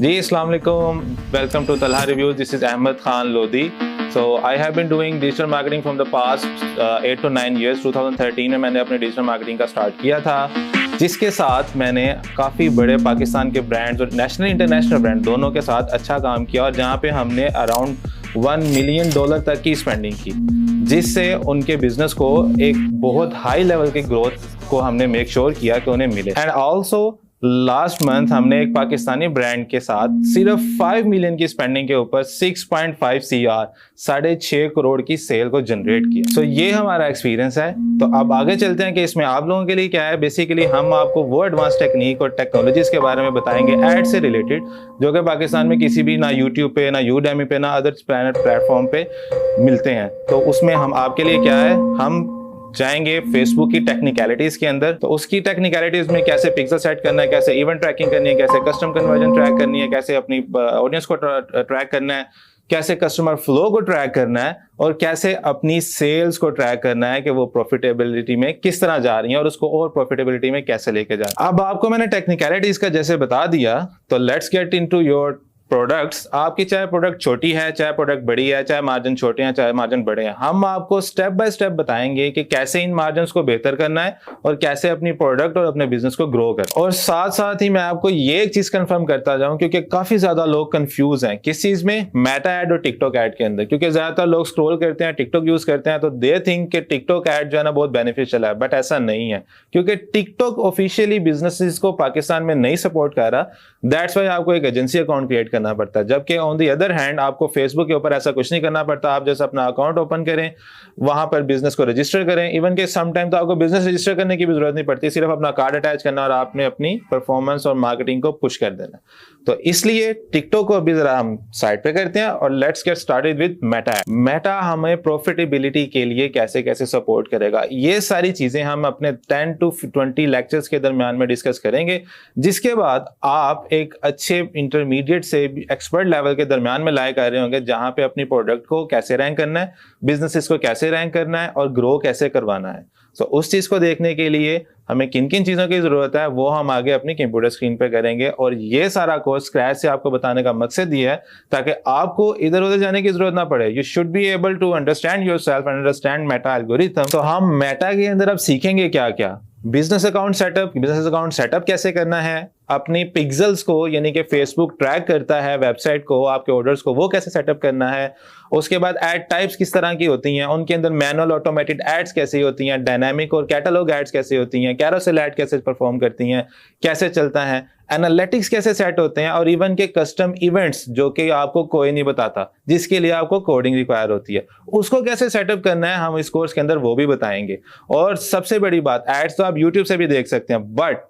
जी, अस्सलाम वालेकुम. Welcome to Talha Reviews. This is Ahmed Khan Lodi. So I have been doing digital marketing from the past 8 to 9 years. 2013 में मैंने अपने digital marketing का start किया था, जिसके साथ मैंने काफ़ी बड़े पाकिस्तान के ब्रांड्स और नेशनल इंटरनेशनल ब्रांड दोनों के साथ अच्छा काम किया और जहाँ पे हमने अराउंड $1 मिलियन तक की स्पेंडिंग की, जिससे उनके बिजनेस को एक बहुत हाई लेवल की ग्रोथ को हमने मेक श्योर किया कि उन्हें मिले. एंड ऑल्सो लास्ट मंथ हमने एक पाकिस्तानी ब्रांड के साथ सिर्फ 5 मिलियन की स्पेंडिंग के ऊपर 6.5 CR 6.5 करोड़ की सेल को जनरेट किया. सो ये हमारा एक्सपीरियंस है. तो अब आगे चलते हैं कि इसमें आप लोगों के लिए क्या है. बेसिकली हम आपको वो एडवांस टेक्निक और टेक्नोलॉजीज के बारे में बताएंगे एड से रिलेटेड, जो कि पाकिस्तान में किसी भी ना यूट्यूब पे, ना यूडेमी पे, ना अदर प्लेटफॉर्म पे मिलते हैं. तो उसमें हम आपके लिए क्या है, हम जाएंगे फेसबुक की टेक्निकलिटीज के अंदर. तो उसकी टेक्निकलिटीज में कैसे पिक्सल सेट करना है, कैसे इवेंट ट्रैकिंग करनी है, कैसे कस्टम कन्वर्जन ट्रैक करनी है, कैसे अपनी ऑडियंस को ट्रैक करना है, कैसे कस्टमर फ्लो को ट्रैक करना है और कैसे अपनी सेल्स को ट्रैक करना है कि वो प्रॉफिटेबिलिटी में किस तरह जा रही है और उसको और प्रॉफिटेबिलिटी में कैसे लेके जा रही है. अब आपको मैंने टेक्निकलिटीज का जैसे बता दिया, तो let's get into your products. आपकी चाहे प्रोडक्ट छोटी है, चाहे प्रोडक्ट बड़ी है, चाहे मार्जिन छोटे हैं, चाहे मार्जिन बड़े हैं, हम आपको स्टेप बाय स्टेप बताएंगे कि कैसे इन मार्जिन को बेहतर करना है और कैसे अपनी प्रोडक्ट और अपने बिजनेस को ग्रो करना. और साथ साथ ही मैं आपको ये एक चीज कंफर्म करता जाऊं, क्योंकि काफी ज्यादा लोग कंफ्यूज हैं किस चीज में, मेटा एड और टिकटॉक एड के अंदर. क्योंकि ज्यादातर लोग स्क्रॉल करते हैं, टिकटॉक यूज करते हैं, तो दे थिंक कि टिकटॉक एड जो है ना बहुत बेनिफिशियल है, बट ऐसा नहीं है. क्योंकि टिकटॉक ऑफिशियली बिजनेसेस को पाकिस्तान में नहीं सपोर्ट कर रहा. दैट्स वाई आपको एक एजेंसी अकाउंट क्रिएट करना पड़ता है. जबकि ऑन दी अदर हैंड आपको फेसबुक के ऊपर ऐसा कुछ नहीं करना पड़ता. आप जैसे अपना अकाउंट ओपन करें, वहां पर बिजनेस को रजिस्टर करें. इवन के सम टाइम तो आपको बिजनेस रजिस्टर करने की भी जरूरत नहीं पड़ती, सिर्फ अपना कार्ड अटैच करना और आपने अपनी परफॉर्मेंस और मार्केटिंग को पुश कर देना. तो इसलिए टिकटॉक को अभी जरा हम साइड पे करते हैं और let's get started with Meta. Meta हमें प्रॉफिटेबिलिटी के लिए कैसे कैसे सपोर्ट करेगा, ये सारी चीजें हम अपने 10 to 20 लेक्चर्स के दरमियान में डिस्कस करेंगे, जिसके बाद आप एक अच्छे इंटरमीडिएट से एक्सपर्ट लेवल के दरमियान में लाए कर रहे होंगे, जहां पे अपनी प्रोडक्ट को कैसे रैंक करना है, बिजनेसेस को कैसे रैंक करना है और ग्रो कैसे करवाना है. सो उस चीज को देखने के लिए हमें किन किन चीजों की जरूरत है वो हम आगे अपनी कंप्यूटर स्क्रीन पे करेंगे. और ये सारा कोर्स स्क्रैच से आपको बताने का मकसद ये है ताकि आपको इधर उधर जाने की जरूरत ना पड़े. You should be able to understand yourself and understand Meta algorithm. तो हम मेटा के अंदर अब सीखेंगे क्या क्या. बिजनेस अकाउंट सेटअप कैसे करना है, अपनी पिक्सल्स को यानी कि फेसबुक ट्रैक करता है वेबसाइट को, आपके ऑर्डर्स को, वो कैसे सेटअप करना है. उसके बाद एड टाइप्स किस तरह की होती हैं, उनके अंदर मैनुअल ऑटोमेटेड एड्स कैसे होती हैं, डायनामिक और कैटलॉग एड्स कैसे होती हैं, कैरोसेल एड कैसे परफॉर्म करती हैं, कैसे चलता है, एनालिटिक्स कैसे सेट होते हैं, और इवन के कस्टम इवेंट्स जो कि आपको कोई नहीं बताता, जिसके लिए आपको कोडिंग रिक्वायर होती है, उसको कैसे सेटअप करना है हम इस कोर्स के अंदर वो भी बताएंगे. और सबसे बड़ी बात, एड्स तो आप यूट्यूब से भी देख सकते हैं, but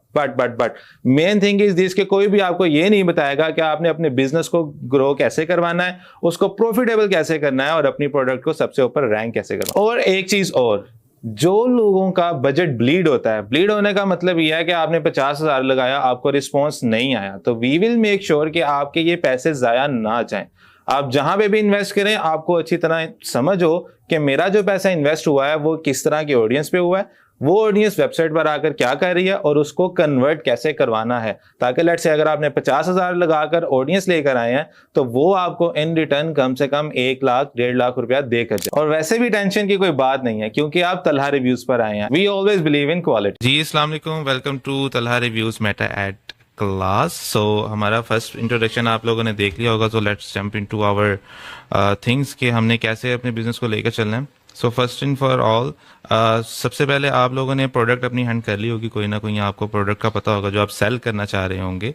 main thing is this कि कोई भी आपको ये नहीं बताएगा कि आपने अपने बिजनेस को ग्रो कैसे करवाना है, उसको प्रॉफिटेबल कैसे करना है और अपनी प्रोडक्ट को सबसे ऊपर रैंक कैसे करना है. और एक चीज और, जो लोगों का बजट ब्लीड होता है, ब्लीड होने का मतलब यह है कि आपने 50,000 लगाया, आपको रिस्पॉन्स नहीं आया, तो वी विल मेक श्योर कि आपके ये पैसे जाया ना जाएं. आप जहां पे भी इन्वेस्ट करें, आपको अच्छी तरह समझ हो कि मेरा जो पैसा इन्वेस्ट हुआ है वो किस तरह की ऑडियंस पे हुआ है, वो ऑडियंस वेबसाइट पर आकर क्या कर रही है और उसको कन्वर्ट कैसे करवाना है, ताकि लेट्स से अगर आपने 50,000 लगाकर ऑडियंस लेकर आए हैं तो वो आपको इन रिटर्न कम से कम 1 लाख 1.5 लाख रुपया देकर जाए. और वैसे भी टेंशन की कोई बात नहीं है, क्योंकि आप तलहा रिव्यूज पर आए हैं. We always believe in quality. जी अस्सलाम वालेकुम, welcome to Talha reviews meta ad class. So हमारा फर्स्ट इंट्रोडक्शन आप लोगों ने देख लिया होगा, so let's jump into our things कि हमने कैसे अपने बिजनेस को लेकर चलना है. So first in for all, सबसे पहले आप लोगों ने प्रोडक्ट अपनी हैंड कर ली होगी, कोई ना कोई आपको प्रोडक्ट का पता होगा जो आप सेल करना चाह रहे होंगे.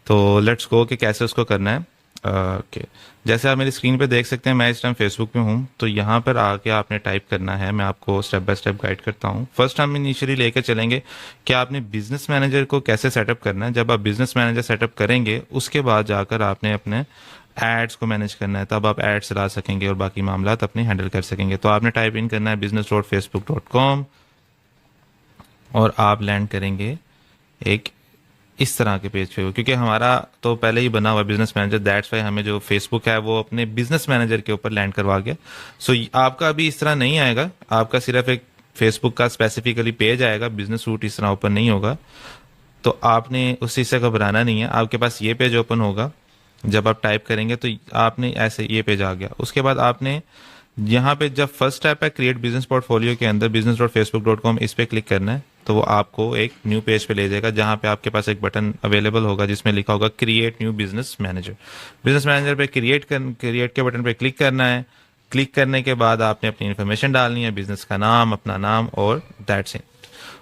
तो लेट्स गो कि कैसे उसको करना है. ओके, जैसे आप मेरी स्क्रीन पे देख सकते हैं, मैं इस टाइम फेसबुक पे हूँ, तो यहाँ पर आके आपने टाइप करना है. मैं आपको स्टेप बाय स्टेप गाइड करता हूँ. फर्स्ट हम इनिशियली लेकर चलेंगे कि आपने बिजनेस मैनेजर को कैसे सेटअप करना है. जब आप बिजनेस मैनेजर सेटअप करेंगे, उसके बाद जाकर आपने अपने एड्स को मैनेज करना है, तब आप एड्स चला सकेंगे और बाकी मामला अपने हैंडल कर सकेंगे. तो आपने टाइप इन करना है business.facebook.com और आप लैंड करेंगे एक इस तरह के पेज पे, क्योंकि हमारा तो पहले ही बना हुआ बिजनेस मैनेजर, दैट्स वाई हमें जो फेसबुक है वो अपने बिजनेस मैनेजर के ऊपर लैंड करवा गया. सो आपका अभी इस तरह नहीं आएगा, आपका सिर्फ एक फेसबुक का स्पेसिफिकली पेज आएगा, बिजनेस सूट इस तरह ओपन नहीं होगा. तो आपने उस चीज़ से घबराना नहीं है, आपके पास ये पेज ओपन होगा जब आप टाइप करेंगे तो आपने ऐसे ये पेज आ गया। उसके बाद आपने यहाँ पे जब फर्स्ट स्टेप है क्रिएट बिजनेस पोर्टफोलियो के अंदर business.facebook.com, इस पे क्लिक करना है तो वो आपको एक न्यू पेज पे ले जाएगा जहाँ पे आपके पास एक बटन अवेलेबल होगा जिसमें लिखा होगा create new business manager. Business manager पे क्रिएट के बटन पे क्लिक करना है। क्लिक करने के बाद आपने अपनी इन्फॉर्मेशन डालनी है, बिजनेस का नाम, अपना नाम और दैट्स इट।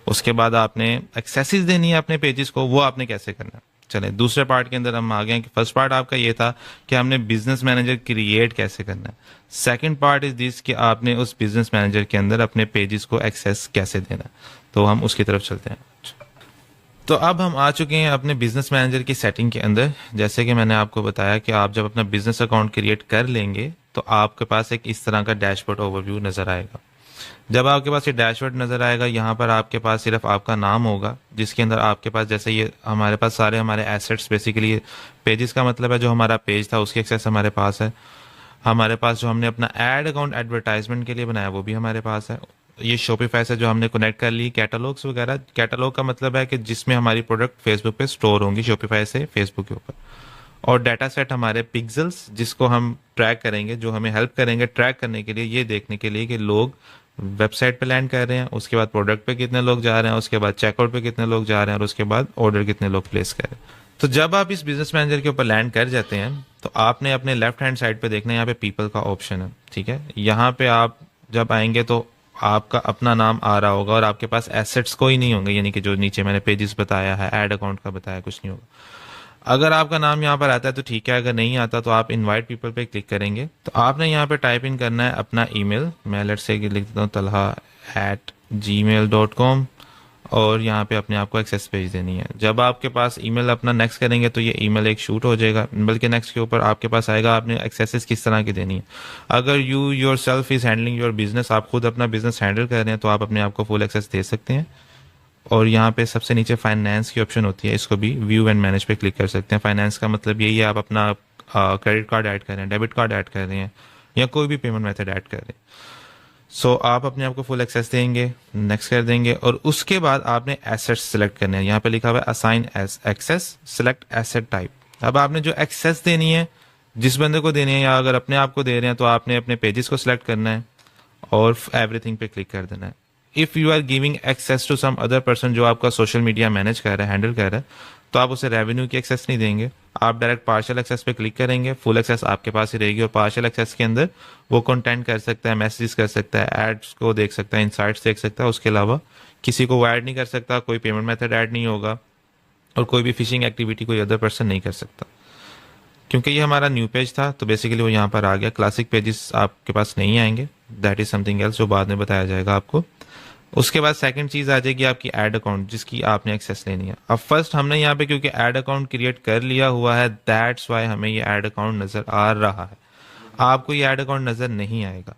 उसके बाद आपने एक्सेसेस देनी है अपने पेजेस को, वो आपने कैसे करना है। चलें दूसरे पार्ट के अंदर हम आ गए हैं कि फर्स्ट पार्ट आपका ये था कि हमने बिजनेस मैनेजर क्रिएट कैसे करना है। सेकंड पार्ट इज दिस कि आपने उस बिजनेस मैनेजर के अंदर अपने पेजेस को एक्सेस कैसे देना है। तो हम उसकी तरफ चलते हैं। तो अब हम आ चुके हैं अपने बिजनेस मैनेजर की सेटिंग के अंदर। जैसे कि मैंने आपको बताया कि आप जब अपना बिजनेस अकाउंट क्रिएट कर लेंगे तो आपके पास एक इस तरह का डैशबोर्ड ओवरव्यू नजर आएगा। जब आपके पास ये डैशबोर्ड नजर आएगा, यहाँ पर आपके पास सिर्फ आपका नाम होगा जिसके अंदर आपके पास, जैसे ये हमारे पास सारे हमारे एसेट्स, बेसिकली पेजेस का मतलब है जो हमारा पेज था उसकी एक्सेस हमारे पास है। हमारे पास जो हमने अपना एड अकाउंट एडवर्टाइजमेंट के लिए बनाया वो भी हमारे पास है। ये शॉपिफाई से जो हमने कनेक्ट कर ली कैटलॉग्स वगैरह। कैटलॉग का मतलब है कि जिसमें हमारी प्रोडक्ट फेसबुक पे स्टोर होंगी शॉपिफाई से फेसबुक के ऊपर। और डाटा सेट हमारे पिक्सल्स जिसको हम ट्रैक करेंगे, जो हमें हेल्प करेंगे ट्रैक करने के लिए, ये देखने के लिए कि लोग वेबसाइट पे लैंड कर रहे हैं, उसके बाद प्रोडक्ट पे कितने लोग जा रहे हैं, उसके बाद चेकआउट पे कितने लोग जा रहे हैं और उसके बाद ऑर्डर कितने लोग प्लेस कर रहे हैं। तो जब आप इस बिजनेस मैनेजर के ऊपर लैंड कर जाते हैं तो आपने अपने लेफ्ट हैंड साइड पे देखना है, यहाँ पे पीपल का ऑप्शन है, ठीक है। यहाँ पे आप जब आएंगे तो आपका अपना नाम आ रहा होगा और आपके पास एसेट्स कोई नहीं होंगे, यानी कि जो नीचे मैंने पेजेस बताया है, एड अकाउंट का बताया, कुछ नहीं होगा। अगर आपका नाम यहाँ पर आता है तो ठीक है, अगर नहीं आता तो आप इनवाइट पीपल पे क्लिक करेंगे। तो आपने यहाँ पे टाइप इन करना है अपना ईमेल। मैं लेट्स से लिख देता हूँ talha@gmail.com और यहाँ पे अपने आप को एक्सेस भेज देनी है। जब आपके पास ईमेल अपना नेक्स्ट करेंगे तो ये ईमेल एक शूट हो जाएगा, बल्कि नेक्स्ट के ऊपर आपके पास आएगा आपने एक्सेसेस किस तरह की देनी है। अगर you your self is handling your business, आप खुद अपना बिजनेस हैंडल कर रहे हैं तो आप अपने आप को फुल एक्सेस दे सकते हैं। और यहाँ पे सबसे नीचे फाइनेंस की ऑप्शन होती है, इसको भी व्यू एंड मैनेज पे क्लिक कर सकते हैं। फाइनेंस का मतलब यही है आप अपना क्रेडिट कार्ड ऐड कर रहे हैं, डेबिट कार्ड ऐड कर रहे हैं या कोई भी पेमेंट मेथड ऐड कर रहे हैं। सो आप अपने आप को फुल एक्सेस देंगे, नेक्स्ट कर देंगे और उसके बाद आपने एसेट्स सेलेक्ट करने हैं। यहाँ पे लिखा हुआ है assign S access select asset type. अब आपने जो एक्सेस देनी है जिस बंदे को देनी है या अगर अपने आप को दे रहे हैं तो आपने अपने पेजेस को सिलेक्ट करना है और एवरीथिंग पे क्लिक कर देना है। If you are giving access to some other person जो आपका सोशल मीडिया मैनेज कर रहा है, हैंडल कर रहा है, तो आप उसे रेवेन्यू की एक्सेस नहीं देंगे, आप डायरेक्ट पार्शियल एक्सेस पे क्लिक करेंगे। फुल एक्सेस आपके पास ही रहेगी और पार्शियल एक्सेस के अंदर वो कंटेंट कर सकता है, मैसेजेस कर सकता है, एड्स को देख सकता है, इनसाइट्स देख सकता है। उसके अलावा किसी को वो ऐड नहीं कर सकता, कोई पेमेंट मेथड ऐड नहीं होगा और कोई भी फिशिंग एक्टिविटी कोई अदर पर्सन नहीं कर सकता। क्योंकि ये हमारा न्यू पेज था तो बेसिकली वो यहाँ पर आ गया। क्लासिक पेजेस आपके पास नहीं आएंगे, दैट इज समथिंग एल्स जो बाद में बताया जाएगा आपको। उसके बाद सेकंड चीज आ जाएगी आपकी ऐड अकाउंट जिसकी आपने एक्सेस लेनी है। अब फर्स्ट हमने यहाँ पे क्योंकि ऐड अकाउंट क्रिएट कर लिया हुआ है, दैट्स वाई हमें ये ऐड अकाउंट नजर आ रहा है। आपको ये ऐड अकाउंट नजर नहीं आएगा,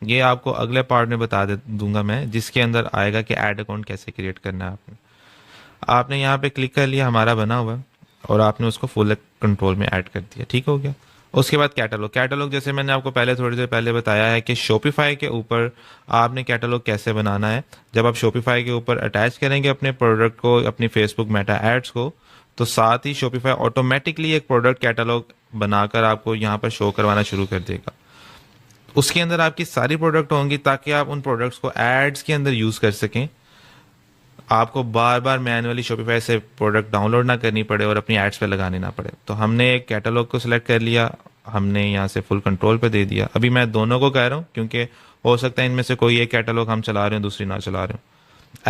ये आपको अगले पार्ट में बता दूंगा मैं, जिसके अंदर आएगा कि ऐड अकाउंट कैसे क्रिएट करना है। आपने यहाँ पे क्लिक कर लिया, हमारा बना हुआ और आपने उसको फुल कंट्रोल में ऐड कर दिया, ठीक हो गया। उसके बाद कैटलॉग जैसे मैंने आपको पहले थोड़ी देर पहले बताया है कि शॉपिफाई के ऊपर आपने कैटलॉग कैसे बनाना है। जब आप शॉपिफाई के ऊपर अटैच करेंगे अपने प्रोडक्ट को, अपनी फेसबुक मेटा एड्स को, तो साथ ही शॉपिफाई ऑटोमेटिकली एक प्रोडक्ट कैटलॉग बनाकर आपको यहाँ पर शो करवाना शुरू कर देगा। उसके अंदर आपकी सारी प्रोडक्ट होंगी ताकि आप उन प्रोडक्ट्स को एड्स के अंदर यूज कर सकें, आपको बार बार मैनुअली शॉपिफाई से प्रोडक्ट डाउनलोड ना करनी पड़े और अपनी एड्स पे लगाने ना पड़े। तो हमने एक कैटलॉग को सिलेक्ट कर लिया, हमने यहाँ से फुल कंट्रोल पे दे दिया। अभी मैं दोनों को कह रहा हूँ क्योंकि हो सकता है इनमें से कोई एक कैटलॉग हम चला रहे हो दूसरी ना चला रहे हो।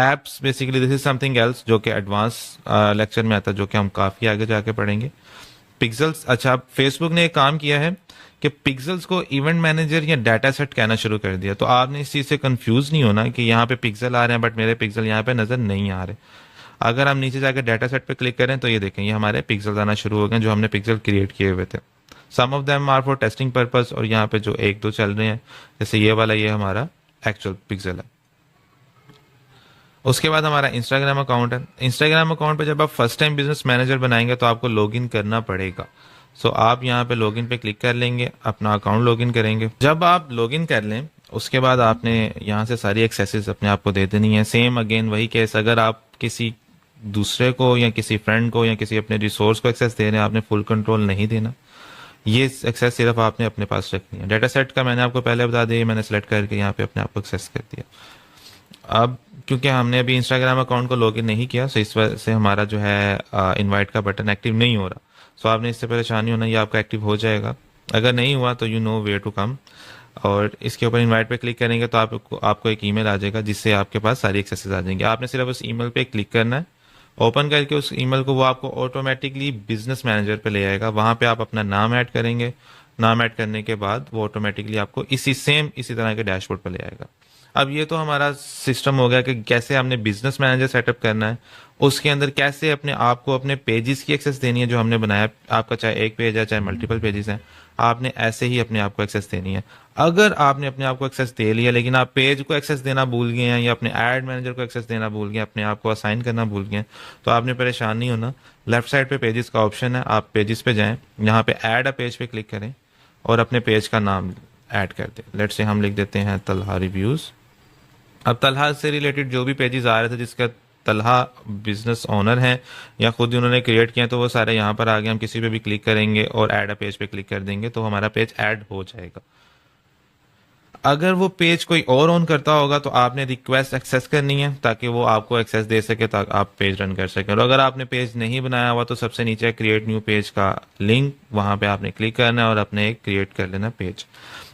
Apps basically this is something else जो कि एडवांस लेक्चर में आता है, जो कि हम काफ़ी आगे जाके पढ़ेंगे। पिक्सल्स, अच्छा फेसबुक ने एक काम किया है कि पिक्सल्स को इवेंट मैनेजर या डाटा सेट कहना शुरू कर दिया। तो आपने इस चीज़ से कंफ्यूज नहीं होना कि यहाँ पे पिक्सल आ रहे हैं बट मेरे पिक्सल यहाँ पे नजर नहीं आ रहे। अगर हम नीचे जाकर डाटा सेट पे क्लिक करें तो ये देखें, ये हमारे पिक्सल आना शुरू हो गए जो हमने पिक्सल क्रिएट किए हुए थे। Some of them are for testing purpose और यहाँ पे जो एक दो चल रहे हैं जैसे ये वाला, ये हमारा एक्चुअल पिक्सल है। उसके बाद हमारा इंस्टाग्राम अकाउंट है। इंस्टाग्राम अकाउंट पे जब आप फर्स्ट टाइम बिजनेस मैनेजर बनाएंगे तो आपको लॉगिन करना पड़ेगा। सो आप यहाँ पे लॉगिन पे क्लिक कर लेंगे, अपना अकाउंट लॉगिन करेंगे। जब आप लॉगिन कर लें उसके बाद आपने यहाँ से सारी एक्सेसेस अपने आप को दे देनी है। सेम अगेन वही केस, अगर आप किसी दूसरे को या किसी फ्रेंड को या किसी अपने रिसोर्स को एक्सेस दे रहे हैं, आपने फुल कंट्रोल नहीं देना। ये एक्सेस सिर्फ आपने अपने पास रखनी है। डाटा सेट का मैंने आपको पहले बता दिया, मैंने सेलेक्ट करके यहाँ पे अपने आप को एक्सेस कर दिया। अब क्योंकि हमने अभी इंस्टाग्राम अकाउंट को लॉगिन नहीं किया, सो इस वजह से हमारा जो है इनवाइट का बटन एक्टिव नहीं हो रहा। सो आपने इससे परेशानी होना, ये आपका एक्टिव हो जाएगा। अगर नहीं हुआ तो you know where to come, और इसके ऊपर इनवाइट पे क्लिक करेंगे तो आपको एक ईमेल आ जाएगा जिससे आपके पास सारी एक्सेसेस आ जाएंगे। आपने सिर्फ उस ईमेल पे क्लिक करना है, ओपन करके उस ईमेल को वो आपको ऑटोमेटिकली बिजनेस मैनेजर पे ले आएगा। वहाँ पे आप अपना नाम ऐड करेंगे, नाम ऐड करने के बाद वो ऑटोमेटिकली आपको इसी तरह के डैशबोर्ड पे ले आएगा। अब ये तो हमारा सिस्टम हो गया कि कैसे हमने बिजनेस मैनेजर सेटअप करना है, उसके अंदर कैसे अपने आप को अपने पेजेस की एक्सेस देनी है जो हमने बनाया। आपका चाहे एक पेज है चाहे मल्टीपल पेजेस हैं, आपने ऐसे ही अपने आप को एक्सेस देनी है। अगर आपने अपने आप को एक्सेस दे लिया लेकिन आप पेज को एक्सेस देना भूल गए हैं या अपने एड मैनेजर को एक्सेस देना भूल गए, अपने आप को असाइन करना भूल गए, तो आपने परेशान नहीं होना। लेफ्ट साइड पे पेजेस का ऑप्शन है, आप पेजेस पे जाएं, यहाँ पे ऐड अ पेज पे क्लिक करें और अपने पेज का नाम ऐड कर दें। लेट से हम लिख देते हैं तलहा रिव्यूज़। अब तलहा से रिलेटेड जो भी पेजेस आ रहे थे जिसका तलहा बिजनेस ओनर है या खुद ही उन्होंने क्रिएट किया, तो वो सारे यहाँ पर आ गए। हम किसी पे भी क्लिक करेंगे और ऐड अ पेज पे क्लिक कर देंगे तो हमारा पेज ऐड हो जाएगा। अगर वो पेज कोई और ऑन करता होगा तो आपने रिक्वेस्ट एक्सेस करनी है ताकि वो आपको एक्सेस दे सके, ताकि आप पेज रन कर सकें। और अगर आपने पेज नहीं बनाया हुआ तो सबसे नीचे क्रिएट न्यू पेज का लिंक, वहां पे आपने क्लिक करना है और अपने एक क्रिएट कर लेना पेज।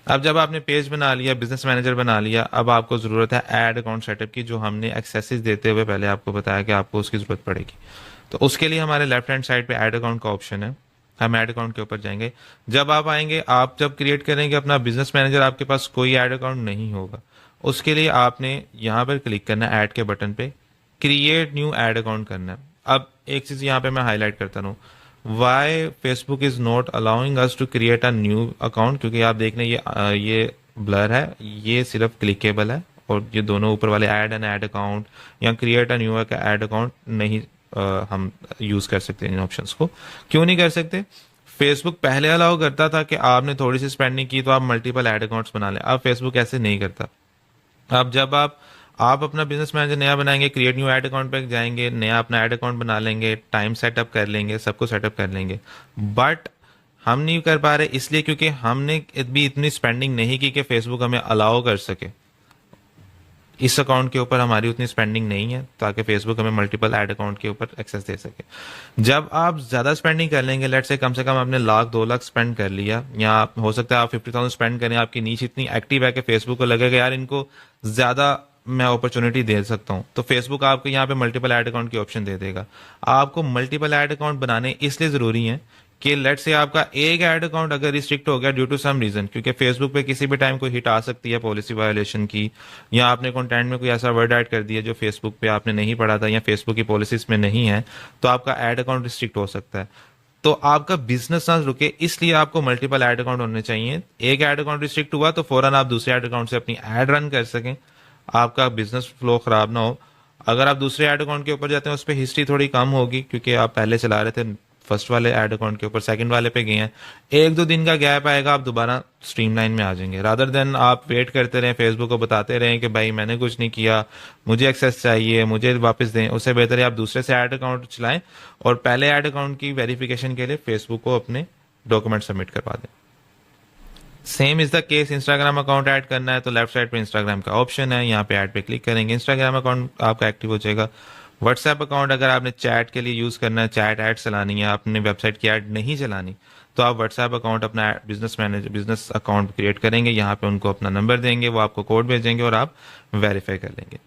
अब जब आपने पेज बना लिया, बिजनेस मैनेजर बना लिया, अब आपको जरूरत है ऐड अकाउंट सेटअप की, जो हमने एक्सेसेस देते हुए पहले आपको बताया कि आपको उसकी जरूरत पड़ेगी। तो उसके लिए हमारे लेफ्ट हैंड साइड पे ऐड अकाउंट का ऑप्शन है, हम ऐड अकाउंट के ऊपर जाएंगे। जब आप आएंगे, आप जब क्रिएट करेंगे अपना बिजनेस मैनेजर, आपके पास कोई ऐड अकाउंट नहीं होगा। उसके लिए आपने यहाँ पर क्लिक करना है ऐड के बटन पे, क्रिएट न्यू ऐड अकाउंट करना है। अब एक चीज यहाँ पे मैं हाईलाइट करता हूँ, why Facebook is not allowing us to create a new account, क्योंकि आप देख रहे हैं ये ब्लर है, ये सिर्फ क्लिकेबल है, और ये दोनों ऊपर वाले ऐड एन ऐड अकाउंट या create a new add account नहीं हम यूज कर सकते इन ऑप्शंस को। क्यों नहीं कर सकते? फेसबुक पहले अलाउ करता था कि आपने थोड़ी सी स्पेंडिंग की तो आप मल्टीपल ऐड अकाउंट्स बना लें। अब फेसबुक ऐसे नहीं करता। अब जब आप अपना बिजनेस मैनेजर नया बनाएंगे, क्रिएट न्यू ऐड अकाउंट पे जाएंगे, नया अपना ऐड अकाउंट बना लेंगे, टाइम सेटअप कर लेंगे, सब कुछ सेटअप कर लेंगे, बट हम नहीं कर पा रहे इसलिए क्योंकि हमने भी इतनी स्पेंडिंग नहीं की कि फेसबुक हमें अलाउ कर सके। इस अकाउंट के ऊपर हमारी उतनी स्पेंडिंग नहीं है ताकि फेसबुक हमें मल्टीपल ऐड अकाउंट के ऊपर एक्सेस दे सके। जब आप ज्यादा स्पेंडिंग कर लेंगे, लेट से कम आपने 1,00,000-2,00,000 स्पेंड कर लिया, या हो सकता है आप 50,000 स्पेंड करें, आपकी नीच इतनी एक्टिव है कि फेसबुक को लगेगा यार इनको ज्यादा मैं अपॉर्चुनिटी दे सकता हूं, तो फेसबुक आपको यहाँ पे मल्टीपल ऐड अकाउंट की ऑप्शन दे देगा। आपको मल्टीपल ऐड अकाउंट बनाने इसलिए जरूरी है कि लेट से आपका एक ऐड अकाउंट अगर रिस्ट्रिक्ट हो गया ड्यू टू सम रीजन, क्योंकि फेसबुक पे किसी भी टाइम कोई हिट आ सकती है पॉलिसी वायोलेशन की, या आपने कंटेंट में कोई ऐसा वर्ड ऐड कर दिया जो फेसबुक पे आपने नहीं पढ़ा था या फेसबुक की पॉलिसीज में नहीं है, तो आपका ऐड अकाउंट रिस्ट्रिक्ट हो सकता है। तो आपका बिजनेस ना रुके, इसलिए आपको मल्टीपल ऐड अकाउंट होने चाहिए। एक ऐड अकाउंट रिस्ट्रिक्ट हुआ तो फौरन आप दूसरे ऐड अकाउंट से अपनी ऐड रन कर सकें, आपका बिजनेस फ्लो खराब ना हो। अगर आप दूसरे ऐड अकाउंट के ऊपर जाते हैं, उस पर हिस्ट्री थोड़ी कम होगी क्योंकि आप पहले चला रहे थे फर्स्ट वाले ऐड अकाउंट के ऊपर, सेकंड वाले पे गए हैं, 1-2 दिन का गैप आएगा, आप दोबारा स्ट्रीमलाइन में आ जाएंगे। रादर देन आप वेट करते रहें, फेसबुक को बताते रहें कि भाई मैंने कुछ नहीं किया, मुझे एक्सेस चाहिए, मुझे वापस दें, उससे बेहतर है आप दूसरे से ऐड अकाउंट चलाएं और पहले ऐड अकाउंट की वेरिफिकेशन के लिए फेसबुक को अपने डॉक्यूमेंट सबमिट करवा दें। Same is the case, Instagram account add करना है तो लेफ्ट साइड पे इंस्टाग्राम का ऑप्शन है, यहाँ पे ऐड पे क्लिक करेंगे, इंस्टाग्राम अकाउंट आपका एक्टिव हो जाएगा। व्हाट्सएप अकाउंट अगर आपने चैट के लिए यूज करना है, चैट ऐड चलानी है, अपने वेबसाइट की ऐड नहीं चलानी, तो आप व्हाट्सएप अकाउंट अपना बिजनेस अकाउंट क्रिएट करेंगे, यहाँ पे उनको अपना नंबर देंगे, वो आपको कोड भेजेंगे और आप वेरीफाई कर लेंगे।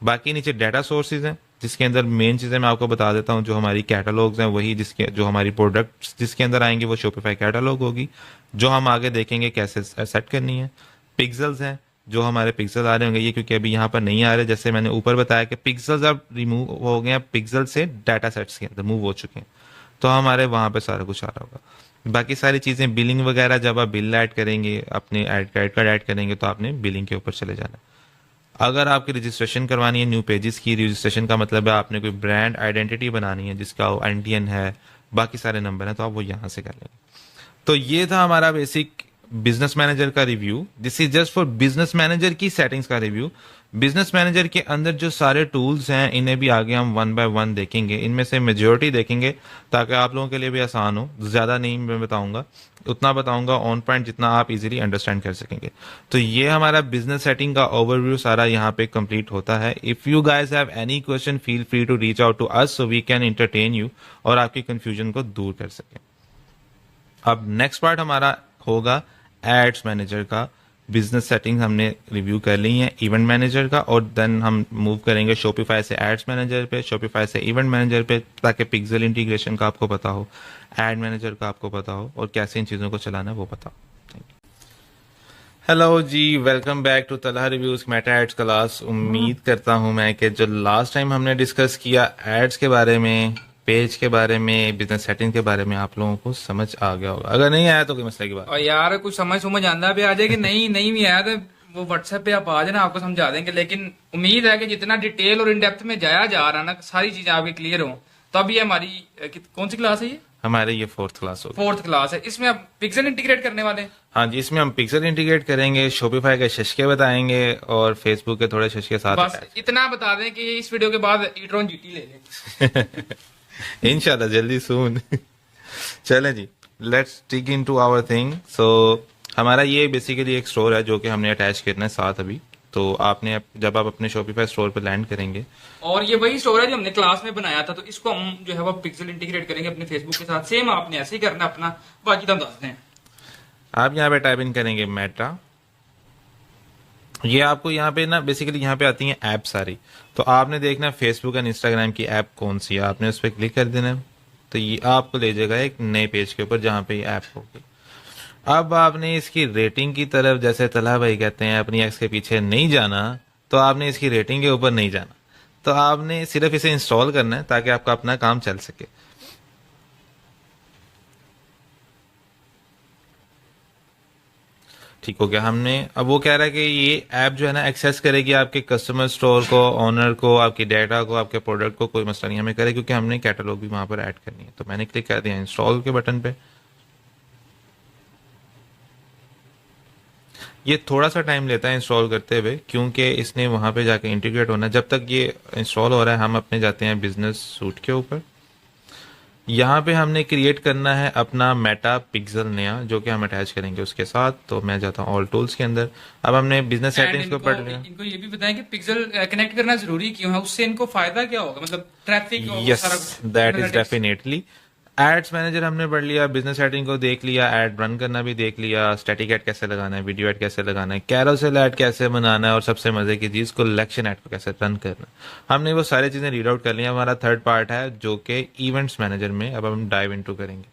बाकी नीचे डाटा सोर्सेज हैं जिसके अंदर मेन चीजें मैं आपको बता देता हूँ। जो हमारी कैटलॉग्स हैं वही जो हमारी प्रोडक्ट्स जिसके अंदर आएंगे वो शॉपिफाई कैटलॉग होगी, जो हम आगे देखेंगे कैसे सेट करनी है। पिक्सल्स हैं, जो हमारे पिक्सल आ रहे होंगे, ये क्योंकि अभी यहाँ पर नहीं आ रहे, जैसे मैंने ऊपर बताया कि पिक्सल्स अब रिमूव हो गए हैं, पिक्सल से डाटा सेट्स के अंदर मूव हो चुके हैं, तो हमारे वहां पे सारा कुछ आ रहा होगा। बाकी सारी चीजें बिलिंग वगैरह, जब आप बिल ऐड करेंगे, अपने क्रेडिट कार्ड ऐड करेंगे तो आपने बिलिंग के ऊपर चले जाना। अगर आपकी रजिस्ट्रेशन करवानी है न्यू पेजेस की, रजिस्ट्रेशन का मतलब है आपने कोई ब्रांड आइडेंटिटी बनानी है जिसका एनटीएन है, बाकी सारे नंबर हैं, तो आप वो यहाँ से कर लेंगे। तो ये था हमारा बेसिक बिजनेस मैनेजर का review, this is just for business manager की सेटिंग्स का रिव्यू। बिजनेस मैनेजर के अंदर जो सारे टूल्स हैं इन्हें भी आगे हम वन बाय वन देखेंगे, इनमें से मेजोरिटी देखेंगे ताकि आप लोगों के लिए भी आसान हो। ज्यादा नहीं मैं बताऊंगा, उतना बताऊंगा ऑन पॉइंट जितना आप इजीली अंडरस्टैंड कर सकेंगे। तो ये हमारा बिजनेस सेटिंग का ओवरव्यू सारा यहाँ पे कंप्लीट होता है। If you guys have any question feel free to reach out to us so we can entertain you और आपकी कंफ्यूजन को दूर कर सकें। अब नेक्स्ट पार्ट हमारा होगा एड्स मैनेजर का। बिजनेस सेटिंग हमने रिव्यू कर ली है इवेंट मैनेजर का, और देन हम मूव करेंगे शॉपिफाई से एड्स मैनेजर पे, शॉपिफाई से इवेंट मैनेजर पे, ताकि पिक्सल इंटीग्रेशन का आपको पता हो, एड मैनेजर का आपको पता हो, और कैसे इन चीज़ों को चलाना है वो पता हो। Thank you. Hello ji, welcome back to Talha reviews Meta ads class. उम्मीद करता हूं मैं कि जो लास्ट टाइम हमने डिस्कस किया एड्स के बारे में, पेज के बारे में, बिजनेस सेटिंग के बारे में, आप लोगों को समझ आ गया होगा। अगर नहीं आया तो कोई मसले की बात। और यार कुछ समझ आंदा भी आ जाए कि नहीं भी आया तो वो व्हाट्सएप पे आप आ जाना, आपको समझा देंगे। लेकिन उम्मीद है कि जितना डिटेल और इन डेप्थ में जाया जा रहा है ना, सारी चीजें आपकी क्लियर हो। तो अब ये हमारी कौन सी क्लास है? ये हमारे ये फोर्थ क्लास होगी। फोर्थ क्लास है। इसमें आप पिक्सल इंटीग्रेट करने वाले हैं? हाँ जी, इसमें हम पिक्सल इंटीग्रेट करेंगे, शॉपिफाई के शशके बताएंगे और फेसबुक के थोड़े शशके साथ। बस इतना बता दें कि इस वीडियो के बाद ईट्रॉन जीटी ले लें। इंशाल्लाह जल्दी सून। चलें जी, let's dig into our thing. So हमारा ये बेसिकली एक स्टोर है जो कि हमने अटैच करना है साथ अभी। तो आपने जब आप अपने शॉपिफाई स्टोर पर लैंड करेंगे, और ये वही स्टोर है जो हमने क्लास में बनाया था, तो इसको हम जो है वो पिक्सल इंटीग्रेट करेंगे अपने फेसबुक के साथ। सेम आपने ऐसे ही करना अपना, बाकी तो हम बताते हैं। आप यहाँ पे टाइप इन करेंगे मेटा। ये आपको यहाँ पे ना बेसिकली यहाँ पे आती हैं ऐप सारी। तो आपने देखना फेसबुक एंड इंस्टाग्राम की ऐप कौन सी है, आपने उस पर क्लिक कर देना है। तो ये आपको ले जाएगा एक नए पेज के ऊपर जहाँ पे ये ऐप होगी। अब आपने इसकी रेटिंग की तरफ, जैसे तलहा भाई कहते हैं, अपनी एक्स के पीछे नहीं जाना, तो आपने इसकी रेटिंग के ऊपर नहीं जाना। तो आपने सिर्फ इसे इंस्टॉल करना है ताकि आपका अपना काम चल सके। ठीक हो गया। हमने अब वो कह रहा है कि ये ऐप जो है ना एक्सेस करेगी आपके कस्टमर स्टोर को, ऑनर को, आपकी डेटा को, आपके प्रोडक्ट को। कोई मसला नहीं हमें करे क्योंकि हमने कैटलॉग भी वहां पर ऐड करनी है। तो मैंने क्लिक कर दिया इंस्टॉल के बटन पे। ये थोड़ा सा टाइम लेता है इंस्टॉल करते हुए क्योंकि इसने वहां पे जाके इंटीग्रेट होना है। जब तक ये इंस्टॉल हो रहा है हम अपने जाते हैं बिजनेस सूट के ऊपर। यहाँ पे हमने क्रिएट करना है अपना मेटा पिक्सल नया, जो कि हम अटैच करेंगे उसके साथ। तो मैं जाता हूँ ऑल टूल्स के अंदर। अब हमने बिजनेस सेटिंग्स को पढ़ लिया। इनको ये भी बताएं कि पिक्सल कनेक्ट करना जरूरी क्यों है, उससे इनको फायदा क्या होगा, मतलब traffic. Yes, that is definitely. Ads manager हमने पढ़ लिया, बिजनेस सेटिंग को देख लिया, एड रन करना भी देख लिया, स्टैटिक एड कैसे लगाना है, वीडियो एड कैसे लगाना है, कैरोसेल एड कैसे बनाना है, और सबसे मजे की चीज कलेक्शन एड को कैसे रन करना है। हमने वो सारी चीजें रीड आउट कर ली। हमारा थर्ड पार्ट है जो कि इवेंट्स मैनेजर में अब हम डाइव इनटू करेंगे,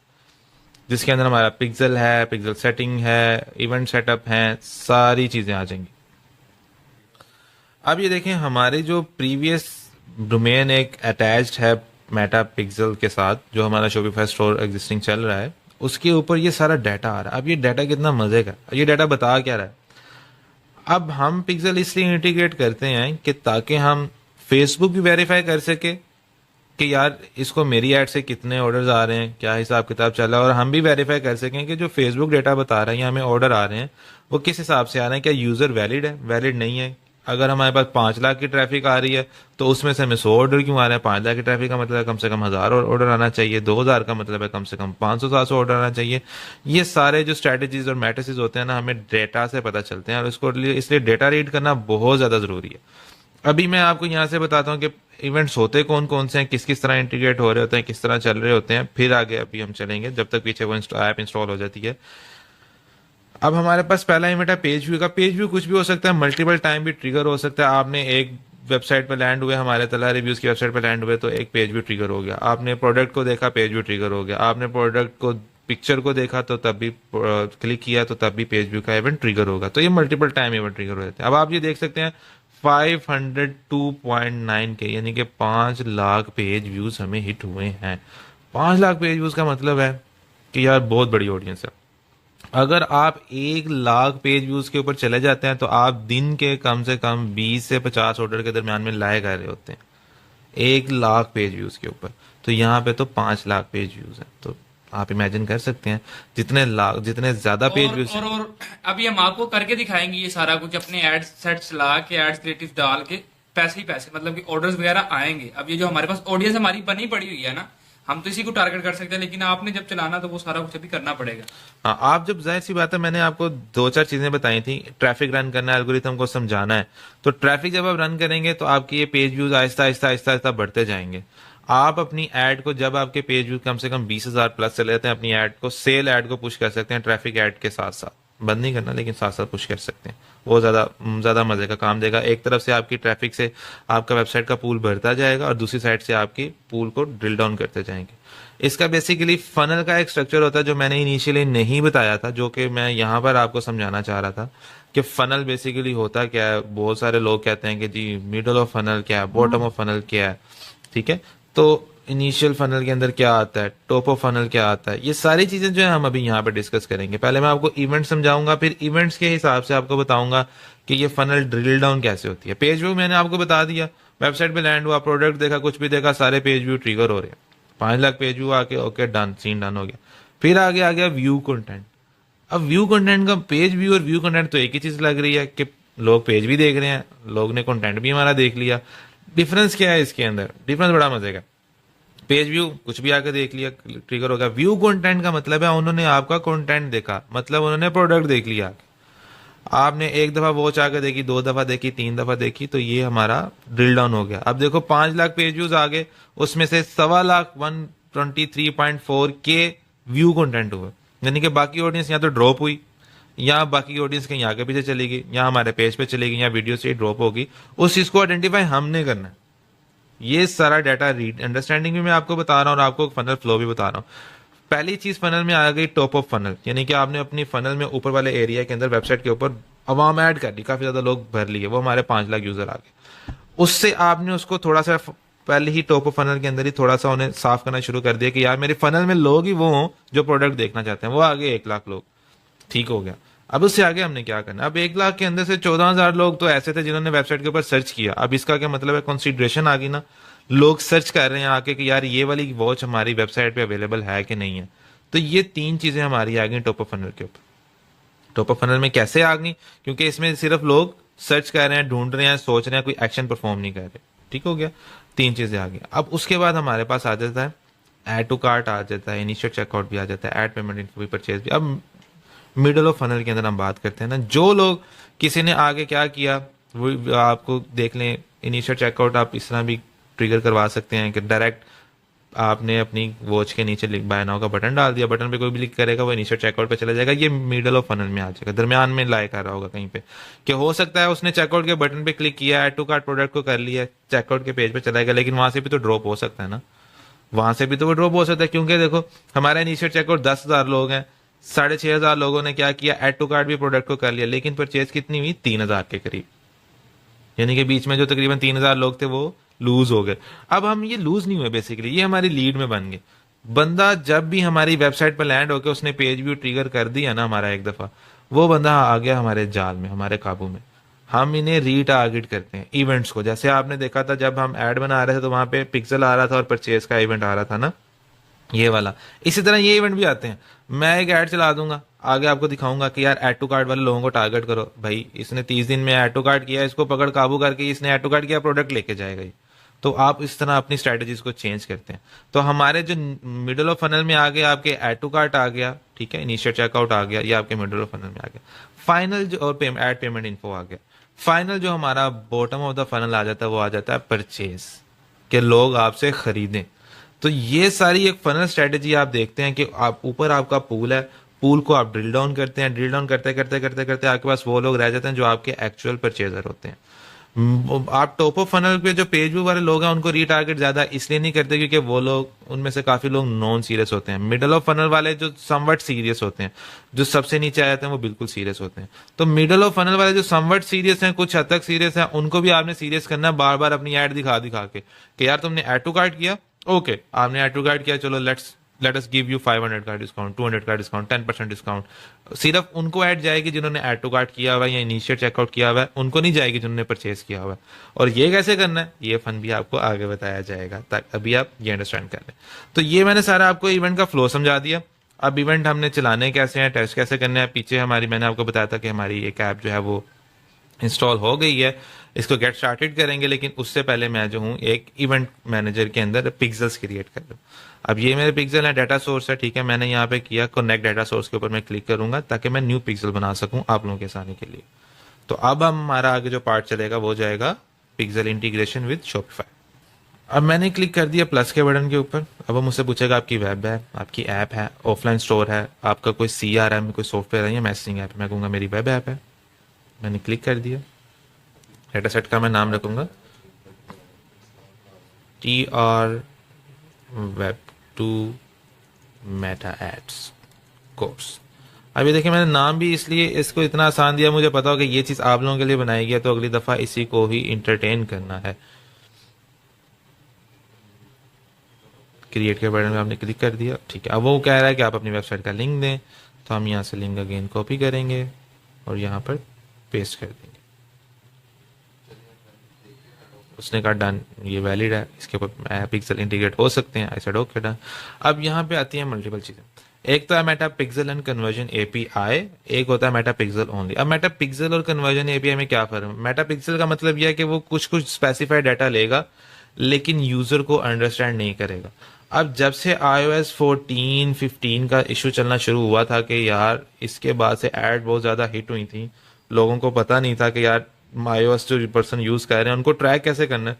जिसके अंदर हमारा पिक्सल है, पिक्सल सेटिंग है, इवेंट सेटअप है, सारी चीजें आ जाएंगी। अब ये देखें, हमारे जो प्रीवियस डोमेन एक अटैच्ड है मेटा पिक्सल के साथ, जो हमारा शॉपिफाई स्टोर एग्जिस्टिंग चल रहा है, उसके ऊपर ये सारा डाटा आ रहा है। अब ये डाटा कितना मजे का, ये डाटा बता क्या रहा है। अब हम पिक्सल इसलिए इंटीग्रेट करते हैं कि ताकि हम फेसबुक भी वेरीफाई कर सके कि यार इसको मेरी ऐड से कितने ऑर्डर्स आ रहे हैं, क्या हिसाब किताब चल रहा है, और हम भी वेरीफाई कर सकें कि जो फेसबुक डाटा बता रहा है या हमें ऑर्डर आ रहे हैं वो किस हिसाब से आ रहे हैं, क्या यूजर वैलिड है, वैलिड नहीं है। अगर हमारे पास 5 लाख की ट्रैफिक आ रही है तो उसमें से हमें 100 ऑर्डर क्यों आ रहे हैं। 5 लाख की ट्रैफिक का मतलब कम से कम 1000 ऑर्डर आना चाहिए, 2000 का मतलब है कम से कम 500-700 ऑर्डर आना चाहिए। ये सारे जो स्ट्रेटेजीज और मैट्रिसेस होते हैं ना, हमें डेटा से पता चलते हैं, और इसको इसलिए डेटा रीड करना बहुत ज्यादा जरूरी है। अभी मैं आपको यहाँ से बताता हूँ कि इवेंट्स होते कौन कौन से हैं, किस किस तरह इंटीग्रेट हो रहे होते हैं, किस तरह चल रहे होते हैं, फिर आगे अभी हम चलेंगे जब तक पीछे वो ऐप इंस्टॉल हो जाती है। अब हमारे पास पहला इवेंट है पेज व्यू का। पेज व्यू कुछ भी हो सकता है, मल्टीपल टाइम भी ट्रिगर हो सकता है। आपने एक वेबसाइट पर लैंड हुए, हमारे तलहा रिव्यूज की वेबसाइट पर लैंड हुए, तो एक पेज व्यू ट्रिगर हो गया। आपने प्रोडक्ट को देखा, पेज व्यू ट्रिगर हो गया। आपने प्रोडक्ट को पिक्चर को देखा तो तब भी क्लिक किया तो तब भी पेज व्यू का इवेंट ट्रिगर होगा। तो ये मल्टीपल टाइम इवेंट ट्रिगर हो जाते हैं। अब आप ये देख सकते हैं 502.9 के, यानी कि 5 लाख पेज व्यूज हमें हिट हुए हैं। 5 लाख पेज व्यूज का मतलब है कि यार बहुत बड़ी ऑडियंस है। अगर आप 1 लाख पेज व्यूज के ऊपर चले जाते हैं तो आप दिन के कम से कम 20 से 50 ऑर्डर के दरमियान में लाए कर रहे होते हैं 1 लाख पेज व्यूज के ऊपर। तो यहाँ पे तो 5 लाख पेज व्यूज है। तो आप इमेजिन कर सकते हैं जितने ज्यादा पेज व्यूज। और अभी हम आपको करके दिखाएंगे ये सारा कुछ, अपने एड सेट चला के एड क्रिएटिव डाल के पैसे ही पैसे, मतलब कि ऑर्डर्स वगैरह आएंगे। अब ये जो हमारे पास ऑडियंस हमारी बनी पड़ी हुई है ना, हम तो इसी को टारगेट कर सकते हैं, लेकिन आपने जब चलाना तो वो सारा कुछ अभी करना पड़ेगा। हाँ, आप जब, जाहिर सी बात है, मैंने आपको 2-4 चीजें बताई थी। ट्रैफिक रन करना है, एल्गोरिथम को समझाना है। तो ट्रैफिक जब आप रन करेंगे तो आपकी ये पेज व्यूज आहिस्ता आहिस्ता आहिस्ता आहिस्ता बढ़ते जाएंगे। आप अपनी ऐड को, जब आपके पेज व्यू कम से कम 20,000 प्लस चले जाते हैं, अपनी ऐड को, सेल ऐड को पुश कर सकते हैं ट्रैफिक ऐड के साथ साथ। बंद नहीं करना, लेकिन साथ साथ पुश कर सकते हैं। वो ज्यादा मजे का काम देगा। एक तरफ से आपकी ट्रैफिक से आपका वेबसाइट का पूल बढ़ता जाएगा और दूसरी साइड से आपकी पूल को ड्रिल डाउन करते जाएंगे। इसका बेसिकली फनल का एक स्ट्रक्चर होता है जो मैंने इनिशियली नहीं बताया था, जो कि मैं यहाँ पर आपको समझाना चाह रहा था कि फनल बेसिकली होता क्या है। बहुत सारे लोग कहते हैं कि जी मिडल ऑफ फनल क्या है, बॉटम ऑफ फनल क्या है, ठीक है। तो इनिशियल फनल के अंदर क्या आता है, टॉप ऑफ फनल क्या आता है, ये सारी चीजें जो है हम अभी यहाँ पे डिस्कस करेंगे। पहले मैं आपको इवेंट समझाऊंगा, फिर इवेंट्स के हिसाब से आपको बताऊंगा कि ये फनल ड्रिल डाउन कैसे होती है। पेज व्यू मैंने आपको बता दिया, वेबसाइट पे लैंड हुआ, प्रोडक्ट देखा, कुछ भी देखा, सारे पेज व्यू ट्रिगर हो रहे हैं। 5 लाख पेज व्यू आके ओके डन, सीन डन हो गया। फिर आगे आ गया व्यू कंटेंट। अब व्यू कंटेंट का, पेज व्यू और व्यू कंटेंट तो एक ही चीज लग रही है कि लोग पेज भी देख रहे हैं, लोग ने कंटेंट भी हमारा देख लिया। डिफरेंस क्या है इसके अंदर? डिफरेंस बड़ा मजे का। पेज व्यू कुछ भी आके देख लिया, ट्रिगर होगा। व्यू कंटेंट का मतलब है उन्होंने आपका कंटेंट देखा, मतलब उन्होंने प्रोडक्ट देख लिया। आपने एक दफा वॉच आके देखी, 2 दफा देखी, 3 दफा देखी, तो ये हमारा ड्रिल डाउन हो गया। अब देखो 5 लाख पेज व्यूज आ गए, उसमें से 1.25 लाख 123.4 के व्यू कंटेंट हुए, यानी कि बाकी ऑडियंस यहाँ तो ड्रॉप हुई, या बाकी ऑडियंस कहीं आगे पीछे चली गई, या हमारे पेज पे चली गई, या वीडियो से ड्रॉप होगी। उस चीज को आइडेंटिफाई हमने करना है। ये सारा डाटा रीड अंडरस्टैंडिंग भी मैं आपको बता रहा हूँ और आपको फनल फ्लो भी बता रहा हूँ। पहली चीज फनल में आ गई टॉप ऑफ फनल, यानी कि आपने अपनी फनल में ऊपर वाले एरिया के अंदर वेबसाइट के ऊपर अवाम ऐड कर दी, काफी ज्यादा लोग भर लिए, वो हमारे 5 लाख यूजर आ गए। उससे आपने उसको थोड़ा सा पहले ही टॉप ऑफ फनल के अंदर ही थोड़ा सा उन्हें साफ करना शुरू कर दिया कि यार मेरे फनल में लोग ही वो हों जो प्रोडक्ट देखना चाहते हैं। वो आगे 1 लाख लोग, ठीक हो गया। अब उससे आगे हमने क्या करना? अब 1 लाख के अंदर से 14,000 लोग तो ऐसे थे जिन्होंने वेबसाइट के ऊपर सर्च किया। अब इसका क्या मतलब है? कंसीडरेशन आ गई ना, लोग सर्च कर रहे हैं आके कि यार ये वाली वॉच हमारी वेबसाइट पे अवेलेबल है कि नहीं है। तो ये 3 चीजें हमारी आ गई टॉप ऑफ फनल के ऊपर। टॉप ऑफ फनल में कैसे आ गई? क्योंकि इसमें सिर्फ लोग सर्च कर रहे हैं, ढूंढ रहे हैं, सोच रहे हैं, कोई एक्शन परफॉर्म नहीं कर रहे। ठीक हो गया, 3 चीजें आ गई। अब उसके बाद हमारे पास आ जाता है ऐड टू कार्ट, आ जाता है इनिशियल चेकआउट भी, आ जाता है ऐड पेमेंट इन्फो भी, परचेज भी। अब मिडल ऑफ फनल के अंदर हम बात करते हैं ना, जो लोग, किसी ने आगे क्या किया वो आपको देख लें। इनिशियल चेकआउट आप इस तरह भी ट्रिगर करवा सकते हैं कि डायरेक्ट आपने अपनी वॉच के नीचे बाय नाउ का बटन डाल दिया, बटन पे कोई भी क्लिक करेगा वो इनिशियल चेकआउट पे चला जाएगा। ये मिडल ऑफ फनल में आ जाएगा, दरमियान में लाइक कर रहा होगा कहीं पे, कि हो सकता है उसने चेकआउट के बटन पे क्लिक किया, ऐड टू कार्ट प्रोडक्ट को कर लिया, चेकआउट के पेज पे चला गया, लेकिन वहां से भी तो ड्रॉप हो सकता है ना, वहां से भी तो वो ड्रॉप हो सकता है। क्योंकि देखो हमारा इनिशियल चेकआउट 10,000 लोग हैं, 6,500 लोगों ने क्या किया, ऐड टू कार्ट भी प्रोडक्ट को कर लिया, लेकिन परचेज कितनी हुई? 3,000 के करीब, यानी कि बीच में जो तकरीबन 3,000 लोग थे वो लूज हो गए। अब हम ये लूज नहीं हुए, बेसिकली ये हमारी लीड में बन गए। बंदा जब भी हमारी वेबसाइट पर लैंड होकर उसने पेज व्यू ट्रिगर कर दिया ना हमारा एक दफा, वो बंदा आ गया हमारे जाल में, हमारे काबू में। हम इन्हें रीटारगेट करते हैं इवेंट्स को। जैसे आपने देखा था जब हम ऐड बना रहे थे तो वहां पे पिक्सल आ रहा था और परचेज का इवेंट आ रहा था ना, ये वाला। इसी तरह ये इवेंट भी आते हैं। मैं एक ऐड चला दूंगा, आगे आपको दिखाऊंगा कि यार ऐड टू कार्ट वाले लोगों को टारगेट करो। भाई इसने 30 दिन में ऐड टू कार्ट किया, इसको पकड़ काबू करके इसने ऐड टू कार्ट किया, प्रोडक्ट लेके जाएगा। तो आप इस तरह अपनी स्ट्रेटेजीज को चेंज करते हैं। तो हमारे जो मिडल ऑफ फनल में आ गया, आपके ऐड टू कार्ट आ गया, ठीक है, इनिशियल चेकआउट आ गया, ये आपके मिडल ऑफ फनल में आ गया। फाइनल जो और ऐड पेमेंट इन्फो आ गया। फाइनल जो हमारा बॉटम ऑफ द फनल आ जाता है वो आ जाता है परचेज, के लोग आपसे खरीदें। तो ये सारी एक फनल स्ट्रेटेजी आप देखते हैं कि आप ऊपर आपका पूल है, पूल को आप ड्रिल डाउन करते हैं, ड्रिल डाउन करते करते करते करते आपके पास वो लोग रह जाते हैं जो आपके एक्चुअल परचेजर होते हैं। आप टॉप ऑफ फनल पे जो पेज व्यू वाले लोग हैं उनको रीटारगेट ज्यादा इसलिए नहीं करते क्योंकि वो लोग, उनमें से काफी लोग नॉन सीरियस होते हैं। मिडल ऑफ फनल वाले जो समवट सीरियस होते हैं, जो सबसे नीचे आ जाते हैं वो बिल्कुल सीरियस होते हैं। तो मिडल ऑफ फनल वाले जो समवट सीरियस हैं, कुछ हद तक सीरियस हैं, उनको भी आपने सीरियस करना है बार बार अपनी ऐड दिखा दिखा के कि यार तुमने ऐड टू कार्ट किया, ओके आपने ऐड टू कार्ट किया, चलो let's let us give you 500 का डिस्काउंट, 200 का डिस्काउंट, 10% डिस्काउंट। सिर्फ उनको ऐड जाएगी जिन्होंने ऐड टू कार्ट किया हुआ है या इनिशियल चेकआउट किया हुआ है, उनको नहीं जाएगी जिन्होंने परचेज किया हुआ है। और ये कैसे करना है, ये फन भी आपको आगे बताया जाएगा, ताकि अभी आप ये अंडरस्टैंड कर लें। तो ये मैंने सारा आपको इवेंट का फ्लो समझा दिया। अब इवेंट हमने चलाने कैसे हैं, टेस्ट कैसे करने हैं। पीछे हमारी, मैंने आपको बताया था कि हमारी एक ऐप जो है वो इंस्टॉल हो गई है, इसको गेट स्टार्टेड करेंगे। लेकिन उससे पहले मैं जो हूँ एक इवेंट मैनेजर के अंदर पिक्सल्स क्रिएट कर लूँ। अब ये मेरे पिक्सल है, डाटा सोर्स है, ठीक है। मैंने यहाँ पे किया कनेक्ट डाटा सोर्स के ऊपर मैं क्लिक करूंगा ताकि मैं न्यू पिक्सल बना सकूं आप लोगों के आसानी के लिए। तो अब हमारा आगे जो पार्ट चलेगा वो जाएगा पिक्सल इंटीग्रेशन विद शॉपिफाई। अब मैंने क्लिक कर दिया प्लस के बटन के ऊपर। अब वो मुझसे पूछेगा आपकी वेब है, आपकी ऐप है, ऑफलाइन स्टोर है, आपका कोई CRM कोई सॉफ्टवेयर है या मैसेजिंग ऐप है। मैं कहूँगा मेरी वेब ऐप है। मैंने क्लिक कर दिया। डेटा सेट का मैं नाम रखूंगा TR web two Meta ads course. अभी देखिए मैंने नाम भी इसलिए इसको इतना आसान दिया, मुझे पता हो कि ये चीज आप लोगों के लिए बनाई गई है, तो अगली दफा इसी को ही इंटरटेन करना है। क्रिएट के बटन में आपने क्लिक कर दिया, ठीक है। अब वो कह रहा है कि आप अपनी वेबसाइट का लिंक दें, तो हम यहाँ से लिंक अगेन कॉपी करेंगे और यहाँ पर पेस्ट कर देंगे। उसने कहा डन, ये वैलिड है, इसके ऊपर पिक्सल इंटीग्रेट हो सकते हैं। I said okay done. अब यहाँ पे आती है मल्टीपल चीजें। एक तो है Meta pixel and conversion API, एक होता है मेटा पिक्सल ओनली। अब मेटा पिक्सल और कन्वर्जन API में क्या फर्क है? मेटा पिक्सल का मतलब यह है कि वो कुछ कुछ स्पेसिफाइड डाटा लेगा लेकिन यूजर को अंडरस्टैंड नहीं करेगा। अब जब से iOS 14, 15 का इशू चलना शुरू हुआ था कि यार इसके बाद से एड बहुत ज्यादा हिट हुई थी, लोगों को पता नहीं था कि यार iOS जो पर्सन यूज कर रहे हैं उनको ट्रैक कैसे करना है,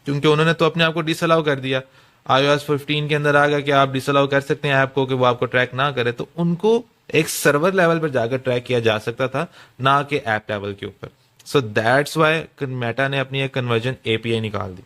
क्योंकि उन्होंने तो अपने आप को डिसअलाउ कर दिया। iOS 15 के अंदर आ गया कि आप डिसअलाउ कर सकते हैं ऐप को कि वो आपको ट्रैक ना करे, तो उनको एक सर्वर लेवल पर जाकर ट्रैक किया जा सकता था, ना कि ऐप लेवल के ऊपर। सो दैट्स व्हाई मेटा ने अपनी एक कन्वर्जन API निकाल दी।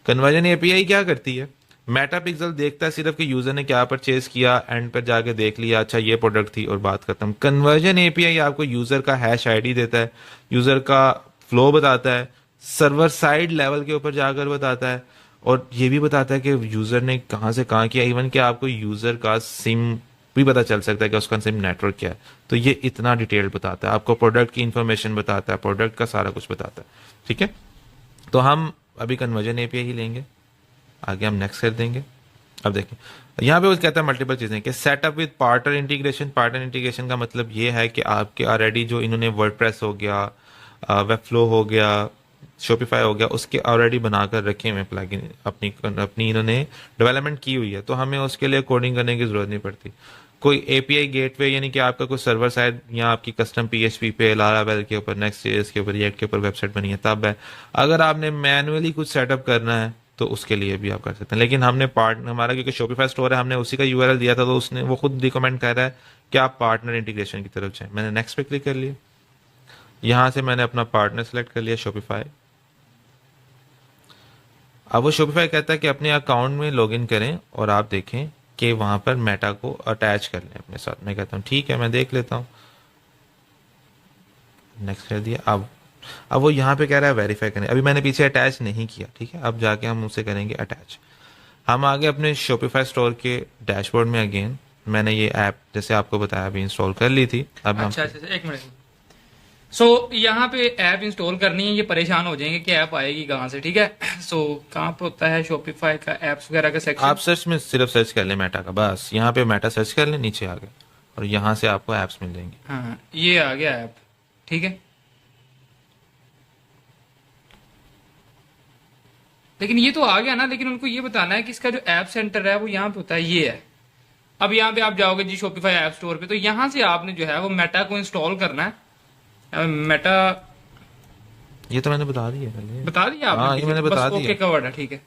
कन्वर्जन API क्या करती है? मेटा पिक्सल देखता है सिर्फ कि यूजर ने क्या परचेज किया, एंड पर जाके देख लिया अच्छा ये प्रोडक्ट थी और बात खत्म। कन्वर्जन API आपको यूजर का हैश ID देता है, यूजर का फ्लो बताता है, सर्वर साइड लेवल के ऊपर जाकर बताता है, और ये भी बताता है कि यूजर ने कहां से कहां किया। इवन कि आपको यूजर का सिम भी पता चल सकता है कि उसका सिम नेटवर्क क्या है। तो ये इतना डिटेल बताता है, आपको प्रोडक्ट की इंफॉर्मेशन बताता है, प्रोडक्ट का सारा कुछ बताता है, ठीक है। तो हम अभी कन्वर्जन API ही लेंगे, आगे हम नेक्स्ट कर देंगे। अब देखिए यहाँ पे वो कहता है मल्टीपल चीजें कि setup with partner integration. Partner integration का मतलब ये है कि आपके ऑलरेडी जो इन्होंने वर्डप्रेस हो गया, वेबफ्लो हो गया, शॉपिफाई हो गया, उसके ऑलरेडी बनाकर रखे हुए प्लगइन अपनी इन्होंने डेवलपमेंट की हुई है, तो हमें उसके लिए कोडिंग करने की जरूरत नहीं पड़ती। कोई API गेटवे यानी कि आपका कोई सर्वर साइड या आपकी कस्टम PHP पे, लारावेल के ऊपर, नेक्स्ट.js के ऊपर, रिएक्ट के ऊपर वेबसाइट बनी है तब है। अगर आपने मैनुअली कुछ सेटअप करना है तो उसके लिए भी आप कर सकते हैं। लेकिन हमने हमारा क्योंकि शॉपिफाई स्टोर है, हमने उसी का URL दिया था, तो उसने वो खुद रिकमेंड कर रहा है कि आप पार्टनर इंटीग्रेशन की तरफ जाएं। मैंने नेक्स्ट पे क्लिक कर लिया, यहां से मैंने अपना पार्टनर सेलेक्ट कर लिया शॉपिफाई। अब वो शॉपिफाई कहता है कि अपने अकाउंट में लॉगिन करें और आप देखें कि वहां पर मेटा को अटैच कर लें अपने साथ। मैं कहता हूँ ठीक है, मैं देख लेता हूँ, नेक्स्ट कर दिया। अब वो यहाँ पे कह रहा है वेरीफाई करें, अभी मैंने पीछे अटैच नहीं किया, ठीक है। अब जाके हम उसे करेंगे अटैच। हम आगे अपने शॉपिफाई स्टोर के डैशबोर्ड में अगेन मैंने ये ऐप जैसे आपको बताया अभी इंस्टॉल कर ली थी। अब अच्छा, एक मिनट। सो यहाँ पे ऐप इंस्टॉल करनी है, ये परेशान हो जाएंगे कि ऐप आएगी कहाँ से, ठीक है। सो कहाँ पे होता है शॉपिफाई का एप्स वगैरह का सेक्शन? आप सर्च में सिर्फ सर्च कर ले मेटा का, बस यहाँ पे मेटा सर्च कर ले, नीचे आ गए और यहाँ से आपको एप्स मिल जाएंगे। हाँ, ये आ गया ऐप, ठीक है। लेकिन ये तो आ गया ना, लेकिन उनको ये बताना है कि इसका जो ऐप सेंटर है वो यहाँ पे होता है, ये है। अब यहाँ पे आप जाओगे जी शॉपिफाई ऐप स्टोर पे, तो यहाँ से आपने जो है वो मेटा को इंस्टॉल करना है। मेटा ये तो मैंने बता दिया पहले, बता दिया आपने? हाँ, ये मैंने बता दिया। ओके कवर्ड है, ठीक है।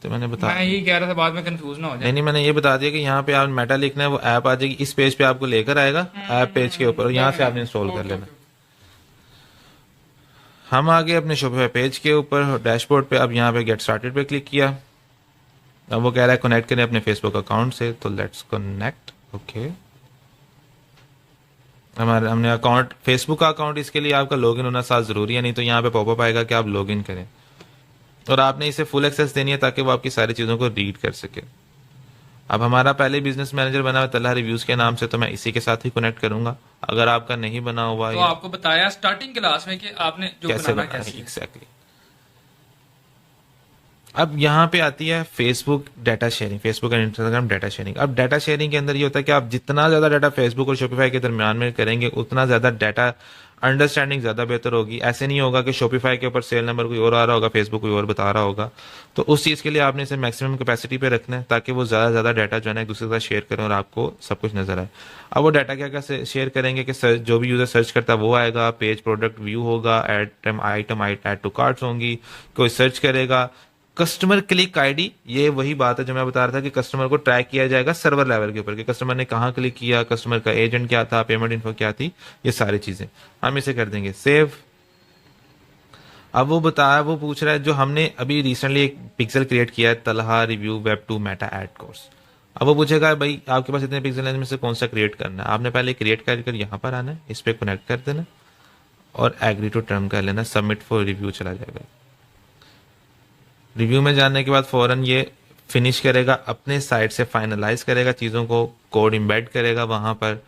तो मैंने बता, मैं यही कह रहा था बाद में कंफ्यूज ना हो जाए। नहीं मैंने ये बता दिया कि यहाँ पे आप मेटा लिखना है, वो ऐप आ जाएगी, इस पेज पे आपको लेकर आएगा, ऐप पेज के ऊपर, और यहाँ से आपने इंस्टॉल कर लेना। हम आगे अपने शॉपिफाई पेज के ऊपर डैशबोर्ड पे, अब यहाँ पे गेट स्टार्टेड पे क्लिक किया। अब वो कह रहा है कनेक्ट करें अपने फेसबुक अकाउंट से, तो लेट्स कनेक्ट। ओके, हमने अकाउंट, फेसबुक का अकाउंट, इसके लिए आपका लॉगिन होना साथ जरूरी है, नहीं तो यहाँ पे पॉपअप आएगा कि आप लॉगिन करें, और आपने इसे फुल एक्सेस देनी है ताकि वो आपकी सारी चीजों को रीड कर सके। अब हमारा पहले बिजनेस मैनेजर बना हुआ है तलहा रिव्यूज के नाम से, तो मैं इसी के साथ ही कनेक्ट करूंगा। अगर आपका नहीं बना हुआ तो या आपको बताया स्टार्टिंग क्लास में कि आपने जो कैसे बनाना बनाना है कैसे। एग्जैक्टली। अब यहाँ पे आती है Facebook data sharing, Facebook and Instagram data sharing. अब डाटा शेयरिंग के अंदर ये होता है कि आप जितना ज्यादा डाटा फेसबुक और शॉपिफाई के दरमियान में करेंगे उतना ज्यादा डाटा अंडरस्टैंडिंग ज्यादा बेहतर होगी। ऐसे नहीं होगा कि शॉपिफाई के ऊपर सेल नंबर कोई और आ रहा होगा, फेसबुक कोई और बता रहा होगा। तो उस चीज के लिए आपने इसे मैक्सिमम कैपेसिटी पे रखना है ताकि वो ज्यादा डाटा जो है ना एक दूसरे के साथ शेयर करें और आपको सब कुछ नजर आए। अब वो डाटा क्या क्या शेयर करेंगे कि जो भी यूजर सर्च करता है वो आएगा, पेज प्रोडक्ट व्यू होगा, आइटम ऐड टू कार्ट्स होंगी, कोई सर्च करेगा, कस्टमर क्लिक आईडी। ये वही बात है जो मैं बता रहा था कि कस्टमर को ट्रैक किया जाएगा सर्वर लेवल के ऊपर कि कस्टमर ने कहाँ क्लिक किया, कस्टमर का एजेंट क्या था, पेमेंट इन्फो क्या थी, ये सारी चीजें हम इसे कर देंगे सेव। अब वो पूछ रहा है जो हमने अभी रिसेंटली एक पिक्सल क्रिएट किया है Talha review web 2 Meta ad course. अब वो पूछेगा भाई आपके पास इतने पिक्सल में से कौन सा क्रिएट करना है। आपने पहले क्रिएट कर यहाँ पर आना है, इस पर कनेक्ट कर देना और एग्री टू टर्म कर लेना, सबमिट फॉर रिव्यू चला जाएगा। रिव्यू में जाने के बाद फौरन ये फिनिश करेगा, अपने साइड से फाइनलाइज करेगा चीज़ों को, कोड इम्बेड करेगा वहाँ पर।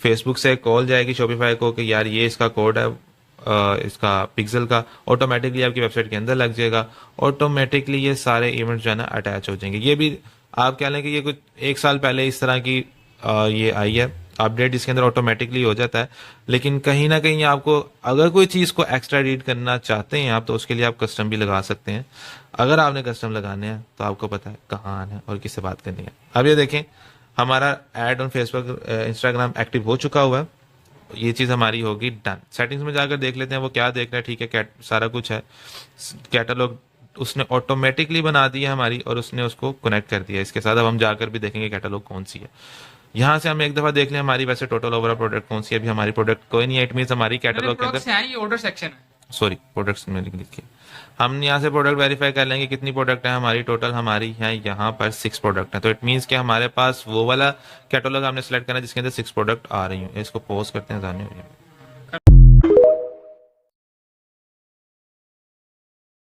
फेसबुक से कॉल जाएगी शॉपिफाई को कि यार ये इसका कोड है इसका पिक्सल का, ऑटोमेटिकली आपकी वेबसाइट के अंदर लग जाएगा। ऑटोमेटिकली ये सारे इवेंट जो है ना अटैच हो जाएंगे। ये भी आप कह लें कि ये कुछ 1 साल पहले इस तरह की ये आई है अपडेट, इसके अंदर ऑटोमेटिकली हो जाता है। लेकिन कहीं ना कहीं आपको अगर कोई चीज़ को एक्स्ट्रा एडिट करना चाहते हैं आप, तो उसके लिए आप कस्टम भी लगा सकते हैं। अगर आपने कस्टम लगाने हैं तो आपको पता है कहाँ आना है और किससे बात करनी है। अब ये देखें हमारा ad on Facebook Instagram active हो चुका हुआ है, ये चीज़ हमारी होगी डन। सेटिंग्स में जाकर देख लेते हैं वो क्या देख रहा है। ठीक है, सारा कुछ है, कैटलॉग उसने ऑटोमेटिकली बना दी है हमारी और उसने उसको कनेक्ट कर दिया इसके साथ। अब हम जाकर भी देखेंगे कैटलॉग कौन सी है। यहाँ से हम एक दफा देख लें हमारी वैसे टोटल ओवरऑल प्रोडक्ट कौन सी है। अभी हमारी प्रोडक्ट कोई नहीं है, इट मींस हमारी कैटलॉग के अंदर ये ऑर्डर सेक्शन है, सॉरी प्रोडक्ट्स में लिख के हम यहाँ से प्रोडक्ट वेरीफाई कर लेंगे कितनी प्रोडक्ट है हमारी। टोटल हमारी है यहाँ पर 6 प्रोडक्ट है, तो इट मींस कि हमारे पास वो वाला कैटलॉग हमने सेलेक्ट करना है जिसके अंदर 6 प्रोडक्ट आ रही हूँ। इसको पॉज करते हैं, जाने